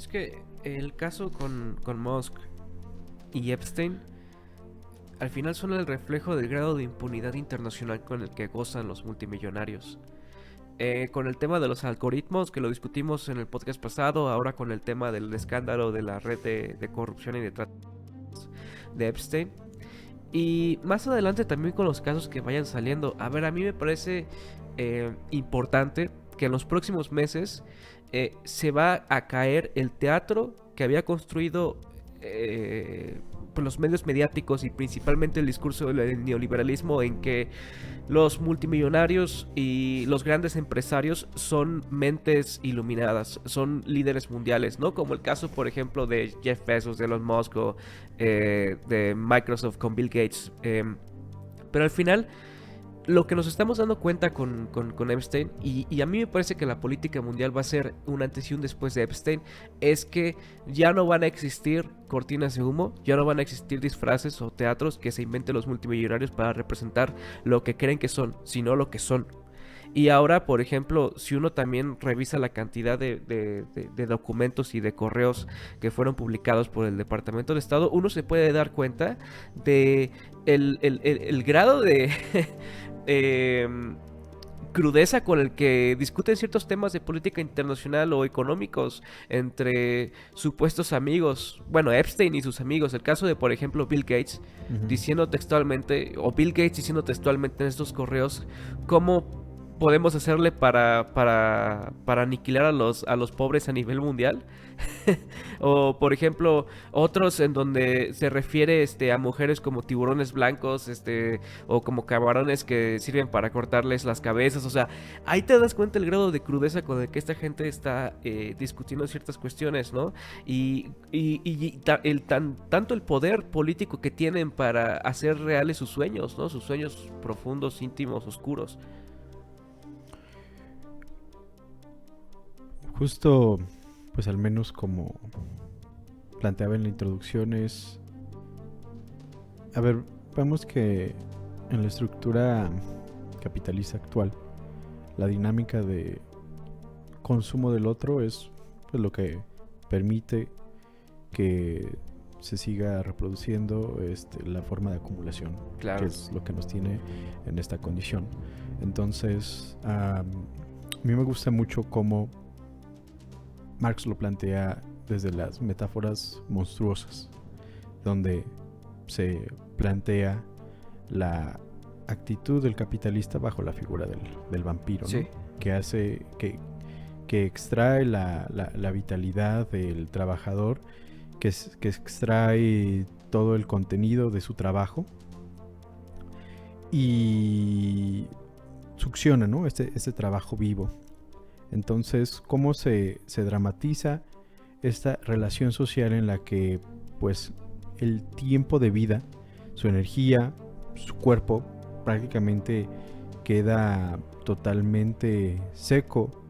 Es que el caso con Musk y Epstein al final son el reflejo del grado de impunidad internacional con el que gozan los multimillonarios. Con el tema de los algoritmos, que lo discutimos en el podcast pasado, ahora con el tema del escándalo de la red de corrupción y de trata de Epstein. Y más adelante también con los casos que vayan saliendo. A ver, a mí me parece importante que en los próximos meses se va a caer el teatro que había construido pues los medios mediáticos y principalmente el discurso del neoliberalismo, en que los multimillonarios y los grandes empresarios son mentes iluminadas, son líderes mundiales, ¿no? Como el caso, por ejemplo, de Jeff Bezos, de Elon Musk o de Microsoft con Bill Gates. Pero al final, lo que nos estamos dando cuenta con Epstein, y a mí me parece que la política mundial va a ser un antes y un después de Epstein, es que ya no van a existir cortinas de humo, ya no van a existir disfraces o teatros que se inventen los multimillonarios para representar lo que creen que son, sino lo que son. Y ahora, por ejemplo, si uno también revisa la cantidad de documentos y de correos que fueron publicados por el Departamento de Estado, uno se puede dar cuenta de el grado de eh, crudeza con el que discuten ciertos temas de política internacional o económicos entre supuestos amigos, bueno, Epstein y sus amigos. El caso de, por ejemplo, Bill Gates Ujú. diciendo textualmente, o Bill Gates diciendo textualmente en estos correos, cómo podemos hacerle para aniquilar a los pobres a nivel mundial. O por ejemplo, otros en donde se refiere a mujeres como tiburones blancos, o como camarones que sirven para cortarles las cabezas. O sea, ahí te das cuenta el grado de crudeza con el que esta gente está discutiendo ciertas cuestiones, ¿no? Tanto el poder político que tienen para hacer reales sus sueños, ¿no? Sus sueños profundos, íntimos, oscuros. Justo, pues al menos como planteaba en la introducción es, a ver, vemos que en la estructura capitalista actual, la dinámica de consumo del otro es pues, lo que permite que se siga reproduciendo la forma de acumulación, que Claro. es lo que nos tiene en esta condición. Entonces, a mí me gusta mucho cómo Marx lo plantea desde las metáforas monstruosas, donde se plantea la actitud del capitalista bajo la figura del vampiro, ¿no? Sí. Que hace que extrae la vitalidad del trabajador, que extrae todo el contenido de su trabajo y succiona, ¿no? Este trabajo vivo. Entonces, ¿cómo se dramatiza esta relación social en la que, pues, el tiempo de vida, su energía, su cuerpo, prácticamente queda totalmente seco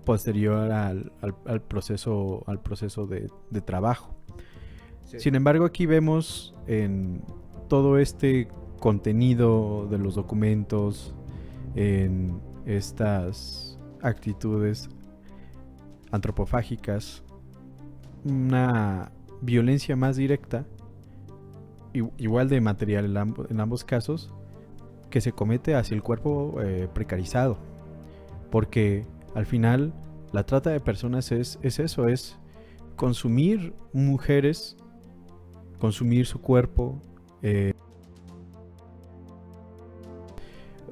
posterior al proceso de trabajo? Sí. Sin embargo, aquí vemos en todo este contenido de los documentos, en estas actitudes antropofágicas, una violencia más directa, igual de material en ambos casos, que se comete hacia el cuerpo precarizado. Porque al final la trata de personas es eso, es consumir mujeres, consumir su cuerpo.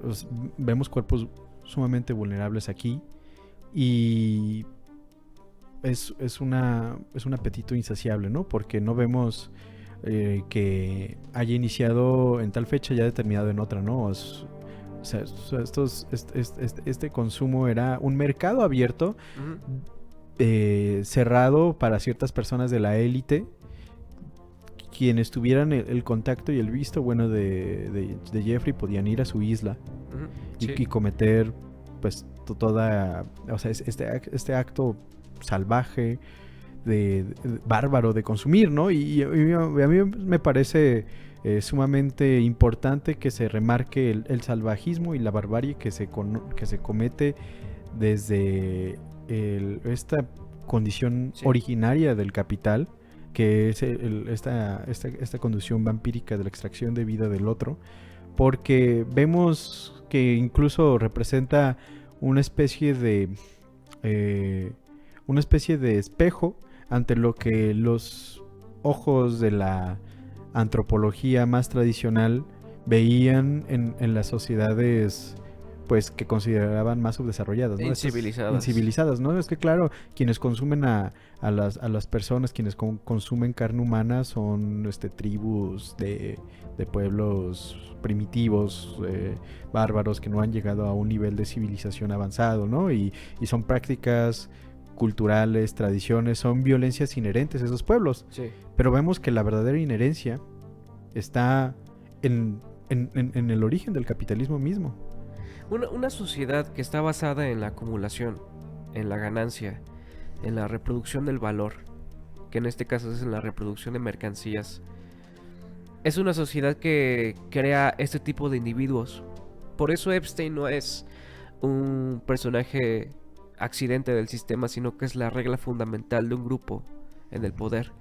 Pues, vemos cuerpos sumamente vulnerables aquí y es un apetito insaciable, ¿no? Porque no vemos que haya iniciado en tal fecha ya determinado en otra, ¿no? O sea, este consumo era un mercado abierto, cerrado para ciertas personas de la élite, quienes tuvieran el contacto y el visto bueno de Jeffrey podían ir a su isla Sí. y cometer pues toda, o sea, este acto salvaje, bárbaro de consumir, ¿no? Y a mí me parece sumamente importante que se remarque el salvajismo y la barbarie que se comete desde esta condición Sí. originaria del capital, que es esta condición vampírica de la extracción de vida del otro, porque vemos que incluso representa una especie de espejo ante lo que los ojos de la antropología más tradicional veían en las sociedades pues que consideraban más subdesarrolladas, ¿no? Incivilizadas, ¿no? Es que claro, quienes consumen a las personas, quienes consumen carne humana son tribus de pueblos primitivos, bárbaros, que no han llegado a un nivel de civilización avanzado, ¿no? Y son prácticas culturales, tradiciones, son violencias inherentes a esos pueblos. Sí. Pero vemos que la verdadera inherencia está en el origen del capitalismo mismo. Una sociedad que está basada en la acumulación, en la ganancia, en la reproducción del valor, que en este caso es en la reproducción de mercancías, es una sociedad que crea este tipo de individuos. Por eso Epstein no es un personaje accidente del sistema, sino que es la regla fundamental de un grupo en el poder.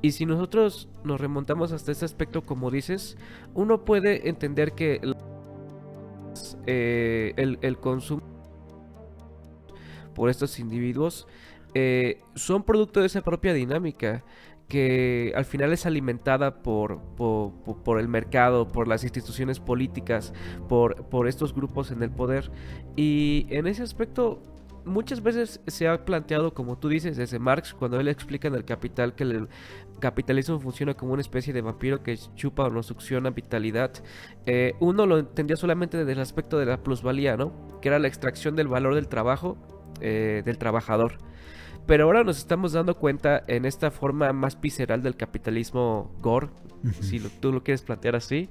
Y si nosotros nos remontamos hasta este aspecto, como dices, uno puede entender que el consumo por estos individuos son producto de esa propia dinámica que al final es alimentada por el mercado, por las instituciones políticas, por estos grupos en el poder. Y en ese aspecto muchas veces se ha planteado, como tú dices, desde Marx, cuando él explica en El Capital que el capitalismo funciona como una especie de vampiro que chupa o no succiona vitalidad. Uno lo entendía solamente desde el aspecto de la plusvalía, ¿no? Que era la extracción del valor del trabajo del trabajador. Pero ahora nos estamos dando cuenta en esta forma más visceral del capitalismo gore, si tú lo quieres plantear así,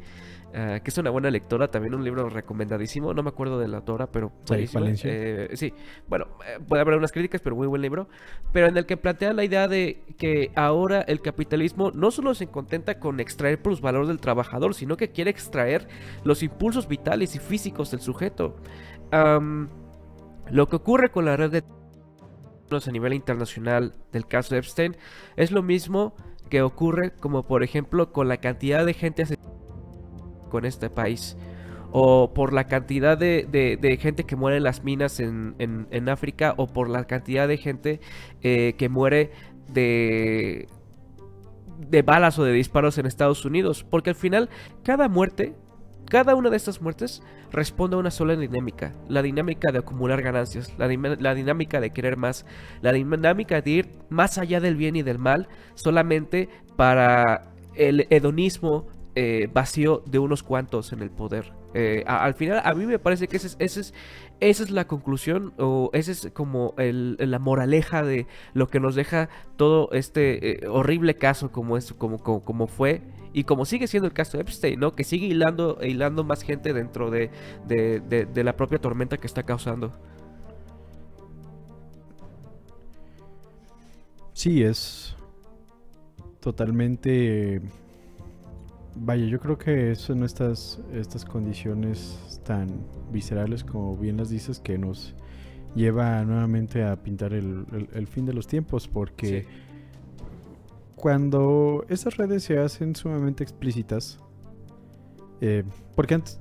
que es una buena lectora, también un libro recomendadísimo, no me acuerdo de la autora, pero buenísimo. Sí, bueno, puede haber unas críticas, pero muy buen libro, pero en el que plantea la idea de que ahora el capitalismo no solo se contenta con extraer plusvalor del trabajador, sino que quiere extraer los impulsos vitales y físicos del sujeto. Lo que ocurre con la red de a nivel internacional del caso de Epstein es lo mismo que ocurre como por ejemplo con la cantidad de gente con este país, o por la cantidad de gente que muere en las minas en África, o por la cantidad de gente que muere de balas o de disparos en Estados Unidos, porque al final cada una de estas muertes responde a una sola dinámica, la dinámica de acumular ganancias, la dinámica de querer más, la dinámica de ir más allá del bien y del mal, solamente para el hedonismo vacío de unos cuantos en el poder. Al final, a mí me parece que esa es la conclusión, o esa es como la moraleja de lo que nos deja todo este horrible caso como fue y como sigue siendo el caso de Epstein, ¿no? Que sigue hilando más gente dentro de la propia tormenta que está causando. Sí, es totalmente... Vaya, yo creo que son estas condiciones tan viscerales, como bien las dices, que nos lleva nuevamente a pintar el fin de los tiempos, porque sí, cuando esas redes se hacen sumamente explícitas, porque antes,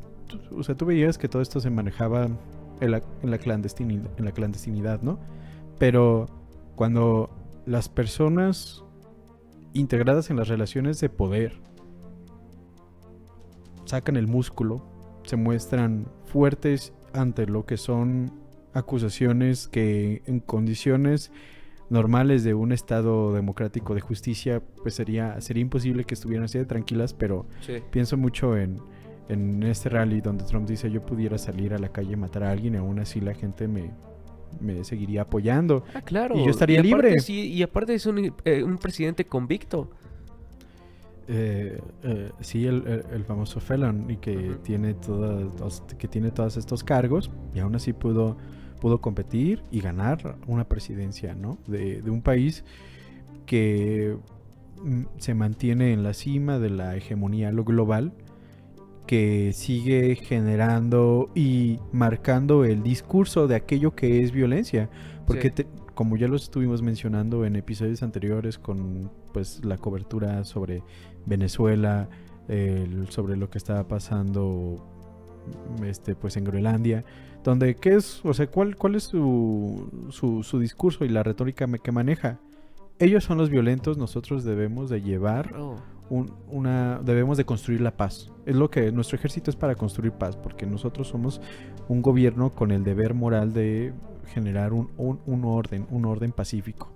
o sea, tú veías que todo esto se manejaba en la clandestinidad, ¿no? Pero cuando las personas integradas en las relaciones de poder sacan el músculo, se muestran fuertes ante lo que son acusaciones que en condiciones normales de un estado democrático de justicia pues sería imposible que estuvieran así de tranquilas, pero sí, pienso mucho en este rally donde Trump dice: yo pudiera salir a la calle y matar a alguien y aún así la gente me seguiría apoyando. Claro. Y yo estaría libre. Sí, y aparte es un presidente convicto. Sí, el famoso felon, y que tiene todos estos cargos, y aún así pudo competir y ganar una presidencia, ¿no? de un país que se mantiene en la cima de la hegemonía global, que sigue generando y marcando el discurso de aquello que es violencia, porque sí, como ya lo estuvimos mencionando en episodios anteriores con pues la cobertura sobre Venezuela, sobre lo que estaba pasando pues en Groenlandia, donde qué es, o sea, cuál es su discurso y la retórica que maneja. Ellos son los violentos, nosotros debemos de llevar debemos de construir la paz. Es lo que nuestro ejército es, para construir paz, porque nosotros somos un gobierno con el deber moral de generar un orden pacífico.